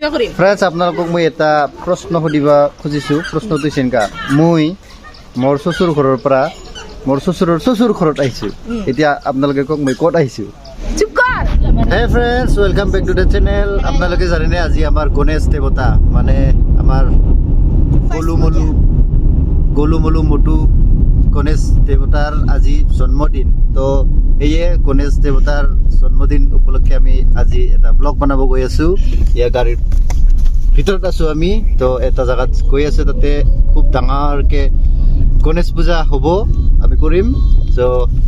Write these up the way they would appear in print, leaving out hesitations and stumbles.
friends আপোনালোকক মই এটা প্ৰশ্ন সুধিব খুজিছোঁ প্ৰশ্নটো চিন্তা মই মোৰ চচুৰ ঘৰৰ পৰা মোৰ চচুৰ ঘৰত আহিছোঁ এতিয়া আপোনালোকে কওক মই ক'ত আহিছোঁ hey friends welcome back to the channel আপোনালোকে জানেনে আজি আমাৰ গণেশ দেৱতা মানে আমাৰ গলুমলু মটু গণেশ দেৱতাৰ আজি জন্মদিন তো এয়ে গণেশ দেৱতাৰ জন্মদিন উপলক্ষে আমি আজি এটা ব্লগ বনাব গৈ আছোঁ ইয়াৰ গাড়ীৰ ভিতৰত আছোঁ আমি তো এটা জেগাত গৈ আছোঁ তাতে খুব ডাঙৰকৈ গণেশ পূজা হ'ব আমি কৰিম চ'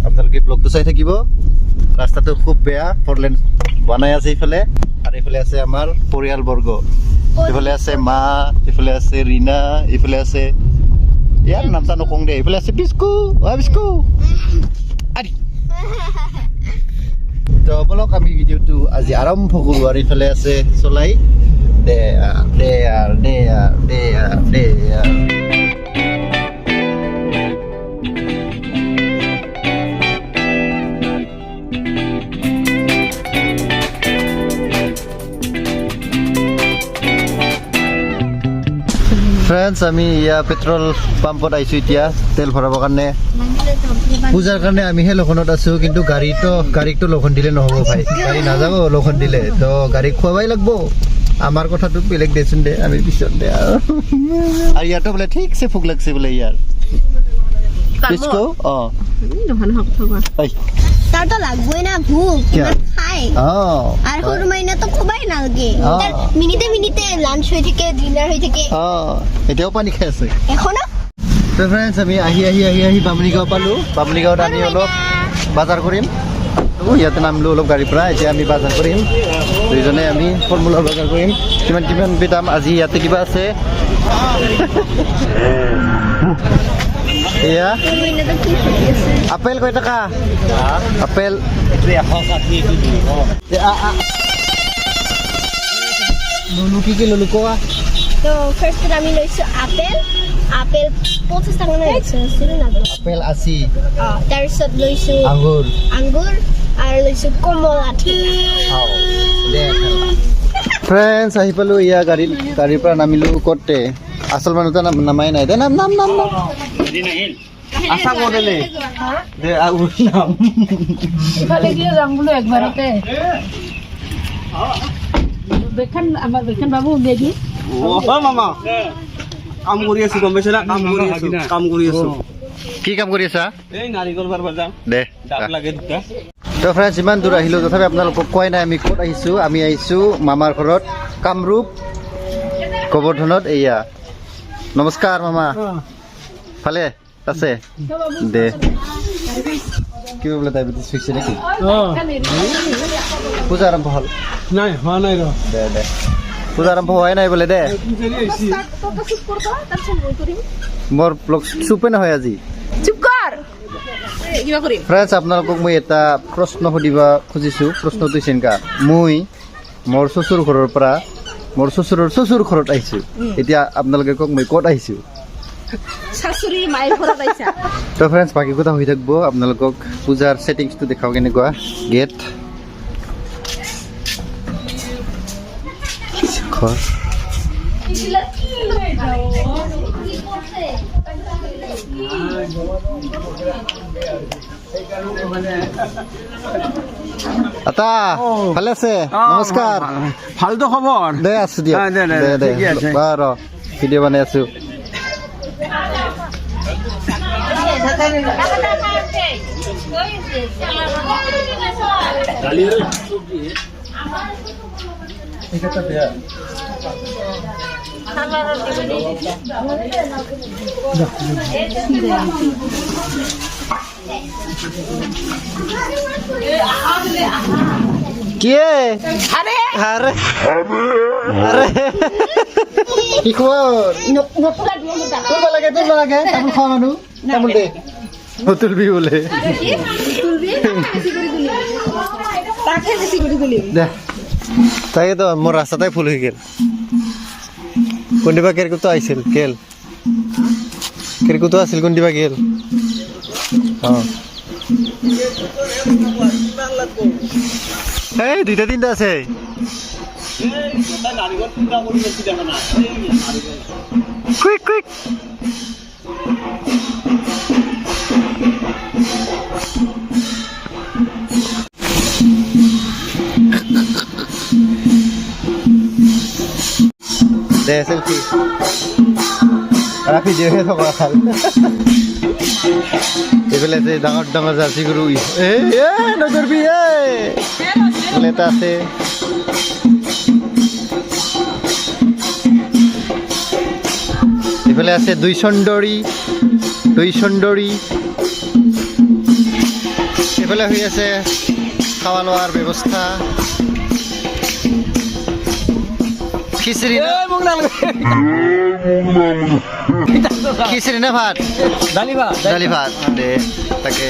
আপোনালোকে ব্লগটো চাই থাকিব ৰাস্তাটো খুব বেয়া ফ'ৰলেন বনাই আছে এইফালে আৰু এইফালে আছে আমাৰ পৰিয়ালবৰ্গ এইফালে আছে মা এইফালে আছে ৰীনা এইফালে আছে ইয়াৰ নাম চানো কওঁ দে এইফালে আছে বিস্কু আদি তো বলক আমি ভিডিঅ'টো আজি আৰম্ভ কৰোঁ আৰু এইফালে আছে চলাই দে ফ্ৰেণ্ডছ আমি ইয়াৰ পেট্ৰল পাম্পত আহিছোঁ এতিয়া তেল ভৰাবৰ কাৰণে পূজাৰ কাৰণে আমিহে লখনত আছোঁ কিন্তু গাড়ীকটো লখন দিলে নহ'ব ভাই গাড়ী নাযাব লখন দিলে তো গাড়ীক খুৱাবই লাগিব আমাৰ কথাটো বেলেগ দেচোন দে আমি পিছত দে আৰু ইয়াতো বোলে ঠিকছে ভোক লাগছে বোলে ইয়াৰ পিছকো তারতো লাগবই না ভুক খাই আর সরু মাইনা তো খুবই নালগে তার মিনিটে লাঞ্চ হই থেকে ডিনার হই থেকে এটাও পানী খাই আছে এখনো তো ফ্রেন্ডস আমি আহি বামুনিগাঁও পালো বামুনিগাঁৱত আমি অলপ বাজাৰ কৰিম ইয়াতে নামিলো অলপ গাড়ীৰ পৰা এতিয়া আমি বাজাৰ কৰিম দুইজনে আমি ফল মূলৰ বজাৰ কৰিম কিমান দাম আজি ইয়াতে কিবা আছে এয়া আপেল কয় টাকা আপেল 160 লুলু কি লুলু কোৱা তো ফার্স্ট আমি লইছো আপেল 50 টাকা না ছিল না আপেল 80 তার সাথে লইছো আঙ্গুর আর লইছো কমলা ফ্রেন্ডস আহি পালো ইয়া গাড়ীৰ পৰা নামিলো কতে আসল মানুহ এটা নামাই নাই দে নাম আশা মডেলে দে আউর নাম ইফালে গিয়ে যাম বলে একবারতে বেখান বাবু মেদি ও মামা কাম কৰি আছো গম পাইছ না কাম কৰি আছো কি কাম কৰি আছা এই নাৰিকল বাৰবাৰ যাম দে দাগ লাগে দুটা তো ফ্ৰেণ্ডছ ইমান দূৰ আহিলোঁ তথাপি আপোনালোকক কোৱাই নাই আমি ক'ত আহিছোঁ আমি আহিছোঁ মামাৰ ঘৰত কামৰূপ গোবৰ্ধনত এয়া নমস্কাৰ মামা ভালে আছে দে কিবা বোলে ডায়েবেটিছ হৈছে নেকি পূজা আৰম্ভ হ'ল নাই হোৱা নাই ৰ দে পূজা আৰম্ভ হোৱাই নাই বোলে দে মোৰ ব্লগ চুপে নহয় আজি ফ্ৰেণ্ডছ আপোনালোকক মই এটা প্ৰশ্ন সুধিব খুজিছোঁ প্ৰশ্নটো চিন্তা মই মোৰ চচুৰ ঘৰৰ পৰা মোৰ চচুৰ ঘৰত আহিছোঁ এতিয়া আপোনালোকে কওক মই ক'ত আহিছোঁ তো ফ্ৰেণ্ডছ বাকী কথা হৈ থাকিব আপোনালোকক পূজাৰ ছেটিংছটো দেখাওঁ কেনেকুৱা গেট ঘৰ আতা ভালে আছে নমস্কাৰ ভালতো খবৰ দে আছো দিয়ক দে বাৰু ভিডিঅ' বনাই আছো কি আৰে কি খবৰ তোৰ লাগে তামোল খোৱা মানুহ তামোল দে তুলবি বোলে দে তাকেতো মোৰ ৰাস্তাতে ফুল হৈ গ'ল কোনদিবা কেৰকুটো আহিছিল কেৰকুটো আছিল কোনদিবা গেল এই দুইটা তিনটা আছে কুইক কুইক দে সেলফি রাখি দিয়ে থকা খাল এইফালে আছে ডাঙৰ ডাঙৰ জাৰ্চি গৰু নকৰবি এইফালে এটা আছে এইফালে আছে দুই চন্দৰী এইফালে হৈ আছে খাওয়া লোৱাৰ ব্যৱস্থা খিচুড়ি খিচুড়ি না ভাত দালি ভাত দে তাকে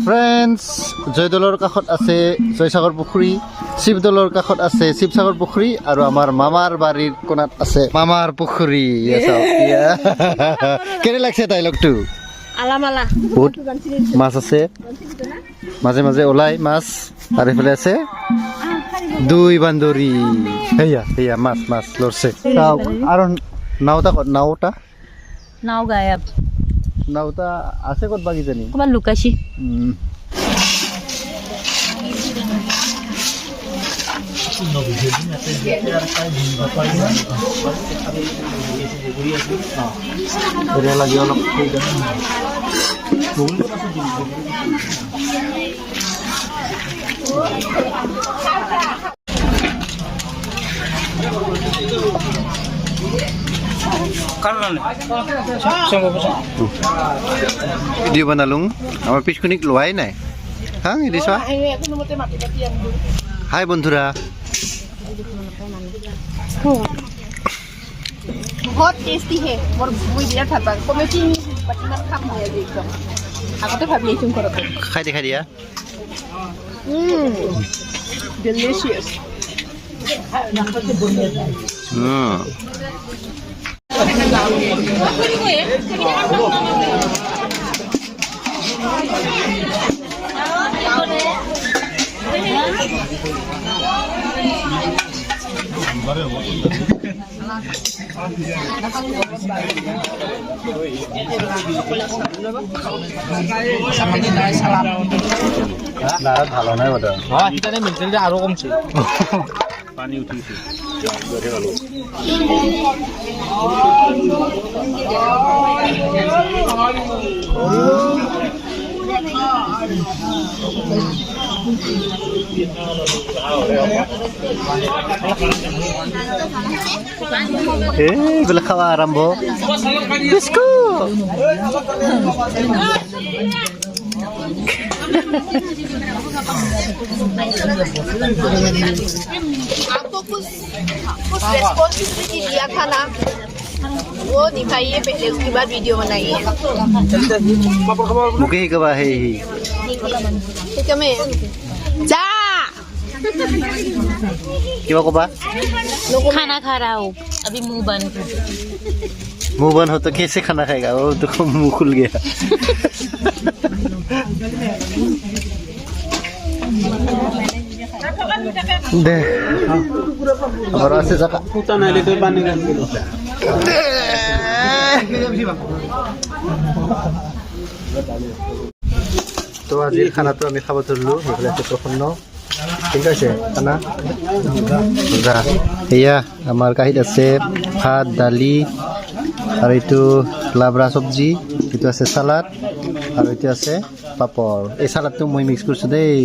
ফ্ৰেণ্ডছ জয়দৌলৰ কাষত আছে জয়সাগৰ পুখুৰী শিৱদৌলৰ কাষত আছে শিৱসাগৰ পুখুৰী আৰু আমাৰ মামাৰ বাৰীৰ কোণাত আছে মামাৰ পুখুৰী কেনে লাগছে ডাইলগটো আলামালা বহুত মাছ আছে মাজে মাজে ওলাই মাছ আৰু এইফালে আছে দুই বান্দৰী সেয়া মাছ লৰছে আৰু নাওটা নাও গায়ব নাওটা আছে ক'ত বা কিজানি ক'ৰবাত লুকাইছি লাগে অলপ ভিডিঅ' বনালোঁ আমাৰ পিছখনিক লোৱাই নাই হা এৰি চোৱা হাই বন্ধুৰা बहुत टेस्टी है और মই বিৰাট ভাল পাওঁ কমে কি বাটিমান খাম মই আজি একদম আগতে ভাবি আছোঁ ঘৰতে খাই দেখা দিয়া ডিলিশিয়াস ভালো নাই বোধ আৰু কমছে পানী উঠিছে এইবিলাক খাওয়া আৰম্ভ आपको कुछ रिस्पॉन्सिबिलिटी दिया था ना वो दिखाइए पहले उसके बाद वीडियो बनाइए मुके ही कबा है ही ठीक है मैं जा किवा कबा खाना खा रहा हूँ अभी मुंह बंद मुंह बंद हो तो कैसे खाना खाएगा वो तो मुंह खुल गया दे अब ऐसे जगह পুতা নাই লে তুই পানী গান তো আজিৰ খানাটো আমি খাব ধৰিলোঁ সেইফালে আছে প্ৰসন্ন ঠিক আছে খানা এয়া আমাৰ কাঁহীত আছে ভাত দালি আৰু এইটো লাবৰা চব্জি এইটো আছে চালাড আৰু এইটো আছে পাপৰ এই চালাডটো মই মিক্স কৰিছোঁ দেই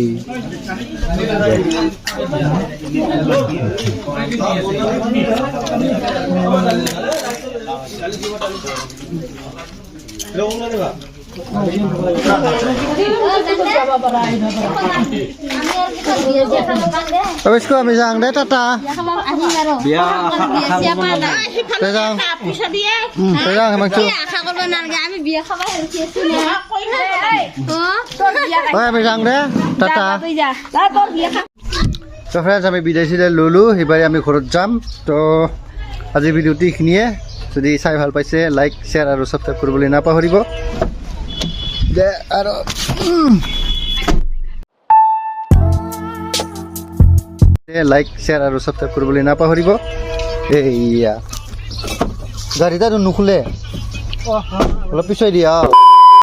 অবশ্যই আমি যাং দে টাটা বিয়া আশা তে যাং তে যাং মাংসু আশা কৰিব নালাগে আমি বিয়া খাব হেলছি আছো ওই আমি যাং দে টাটা তো ফ্রেন্ডস আমি বিদায় চিদায় ললো এবারে আমি ঘৰত যাম তো আজি ভিডিঅ'টি এইখিনিয়ে যদি চাই ভাল পাইছে লাইক শ্বেয়াৰ আৰু ছাবস্ক্ৰাইব কৰিবলৈ নাপাহৰিব দে আৰু লাইক শ্বেয়াৰ আৰু ছাবস্ক্ৰাইব কৰিবলৈ নাপাহৰিব এইয়া গাড়ীটা নুখুলে অলপ পিছুৱাই দিয়া